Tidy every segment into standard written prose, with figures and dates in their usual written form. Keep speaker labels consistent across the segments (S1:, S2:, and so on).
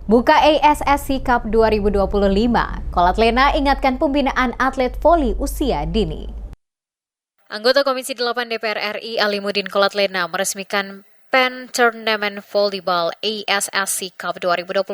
S1: Buka ASSC Cup 2025, Kolat Lena ingatkan pembinaan atlet voli usia dini. Anggota Komisi 8 DPR RI Alimuddin Kolat Lena meresmikan PEN Turnamen Volleyball ASSC Cup 2025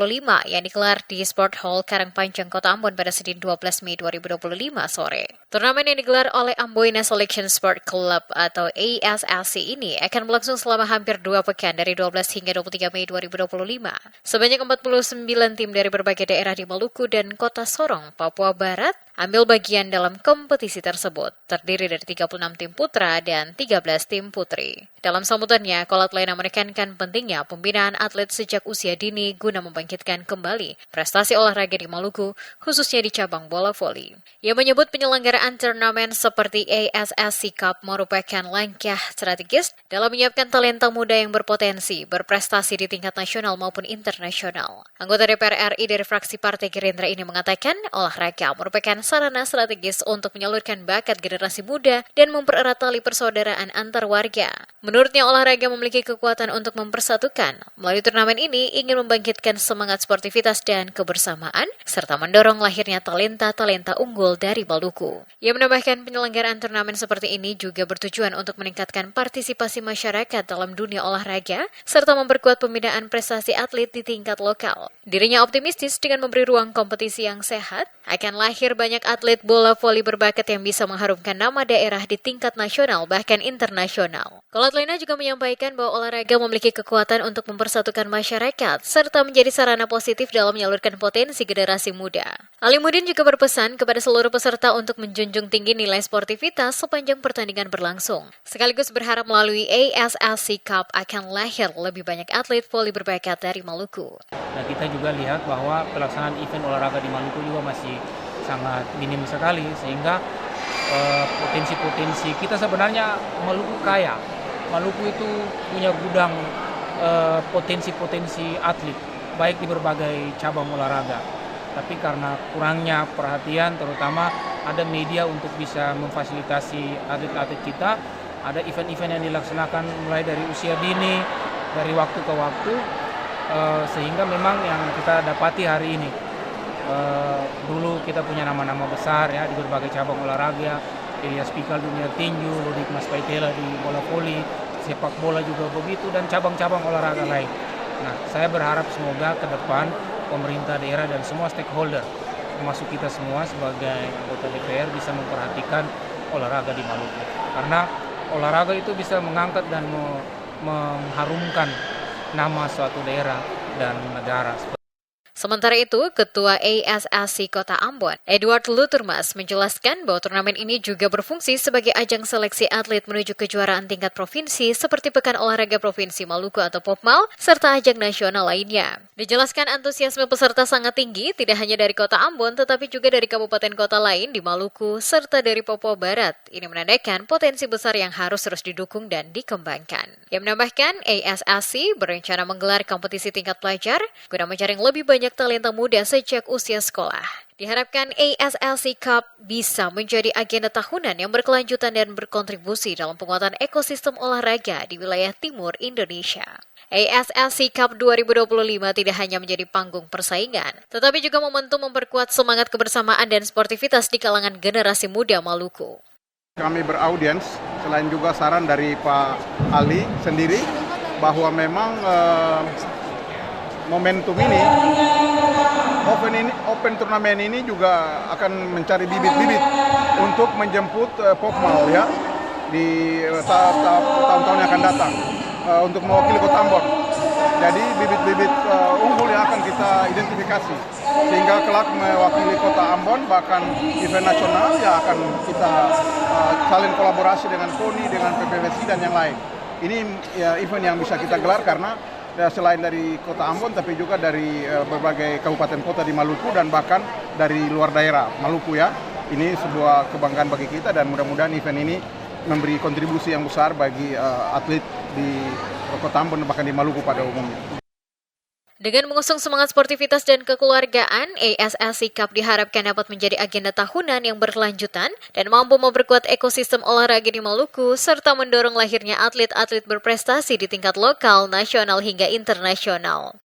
S1: yang digelar di Sport Hall Karangpanjang, Kota Ambon pada Senin 12 Mei 2025 sore. Turnamen yang digelar oleh Amboina Selection Sport Club atau ASSC ini akan berlangsung selama hampir 2 pekan dari 12 hingga 23 Mei 2025. Sebanyak 49 tim dari berbagai daerah di Maluku dan Kota Sorong, Papua Barat ambil bagian dalam kompetisi tersebut, terdiri dari 36 tim putra dan 13 tim putri. Dalam sambutannya, Kolat Lena menekankan pentingnya pembinaan atlet sejak usia dini guna membangkitkan kembali prestasi olahraga di Maluku, khususnya di cabang bola voli. Ia menyebut penyelenggaraan turnamen seperti ASSC Cup merupakan langkah strategis dalam menyiapkan talenta muda yang berpotensi berprestasi di tingkat nasional maupun internasional. Anggota DPR RI dari fraksi Partai Gerindra ini mengatakan olahraga merupakan sarana strategis untuk menyalurkan bakat generasi muda dan mempererat tali persaudaraan antar warga. Menurutnya olahraga memiliki kekuatan untuk mempersatukan. Melalui turnamen ini ingin membangkitkan semangat sportivitas dan kebersamaan, serta mendorong lahirnya talenta-talenta unggul dari Maluku. Ia menambahkan penyelenggaraan turnamen seperti ini juga bertujuan untuk meningkatkan partisipasi masyarakat dalam dunia olahraga, serta memperkuat pembinaan prestasi atlet di tingkat lokal. Dirinya optimistis dengan memberi ruang kompetisi yang sehat, akan lahir banyak atlet bola voli berbakat yang bisa mengharumkan nama daerah di tingkat nasional bahkan internasional. Kolat Lena juga menyampaikan bahwa olahraga memiliki kekuatan untuk mempersatukan masyarakat serta menjadi sarana positif dalam menyalurkan potensi generasi muda. Alimuddin juga berpesan kepada seluruh peserta untuk menjunjung tinggi nilai sportivitas sepanjang pertandingan berlangsung. Sekaligus berharap melalui ASSC Cup akan lahir lebih banyak atlet voli berbakat dari Maluku.
S2: Nah, kita juga lihat bahwa pelaksanaan event olahraga di Maluku juga masih sangat minim sekali, sehingga potensi-potensi kita sebenarnya Maluku kaya. Maluku itu punya gudang potensi-potensi atlet, baik di berbagai cabang olahraga. Tapi karena kurangnya perhatian, terutama ada media untuk bisa memfasilitasi atlet-atlet kita, ada event-event yang dilaksanakan mulai dari usia dini, dari waktu ke waktu, sehingga memang yang kita dapati hari ini. Dulu kita punya nama-nama besar ya di berbagai cabang olahraga, Elias Pikal dunia tinju, Ludik Mas Paitela di bola voli, sepak bola juga begitu, dan cabang-cabang olahraga lain. Nah, saya berharap semoga ke depan pemerintah daerah dan semua stakeholder, termasuk kita semua sebagai anggota DPR, bisa memperhatikan olahraga di Maluku. Karena olahraga itu bisa mengangkat dan mengharumkan nama suatu daerah dan negara.
S1: Sementara itu, Ketua ASSC Kota Ambon, Edward Luturmas, menjelaskan bahwa turnamen ini juga berfungsi sebagai ajang seleksi atlet menuju kejuaraan tingkat provinsi seperti Pekan Olahraga Provinsi Maluku atau Popmal, serta ajang nasional lainnya. Dijelaskan antusiasme peserta sangat tinggi, tidak hanya dari Kota Ambon, tetapi juga dari kabupaten kota lain di Maluku, serta dari Papua Barat. Ini menandakan potensi besar yang harus terus didukung dan dikembangkan. Ia menambahkan, ASSC berencana menggelar kompetisi tingkat pelajar, guna menjaring lebih banyak talenta muda sejak usia sekolah. Diharapkan ASSC Cup bisa menjadi agenda tahunan yang berkelanjutan dan berkontribusi dalam penguatan ekosistem olahraga di wilayah timur Indonesia. ASSC Cup 2025 tidak hanya menjadi panggung persaingan, tetapi juga momentum memperkuat semangat kebersamaan dan sportivitas di kalangan generasi muda Maluku.
S3: Kami beraudiens, selain juga saran dari Pak Ali sendiri, bahwa memang momentum ini, open turnamen ini juga akan mencari bibit-bibit untuk menjemput Popmal ya di tahun-tahun yang akan datang untuk mewakili Kota Ambon. Jadi bibit-bibit unggul yang akan kita identifikasi sehingga kelak mewakili Kota Ambon, bahkan event nasional yang akan kita salin kolaborasi dengan KONI, dengan PPWC dan yang lain. Ini ya, event yang bisa kita gelar karena selain dari Kota Ambon, tapi juga dari berbagai kabupaten kota di Maluku dan bahkan dari luar daerah Maluku ya. Ini sebuah kebanggaan bagi kita dan mudah-mudahan event ini memberi kontribusi yang besar bagi atlet di Kota Ambon bahkan di Maluku pada umumnya.
S1: Dengan mengusung semangat sportivitas dan kekeluargaan, ASSC Cup diharapkan dapat menjadi agenda tahunan yang berkelanjutan dan mampu memperkuat ekosistem olahraga di Maluku, serta mendorong lahirnya atlet-atlet berprestasi di tingkat lokal, nasional, hingga internasional.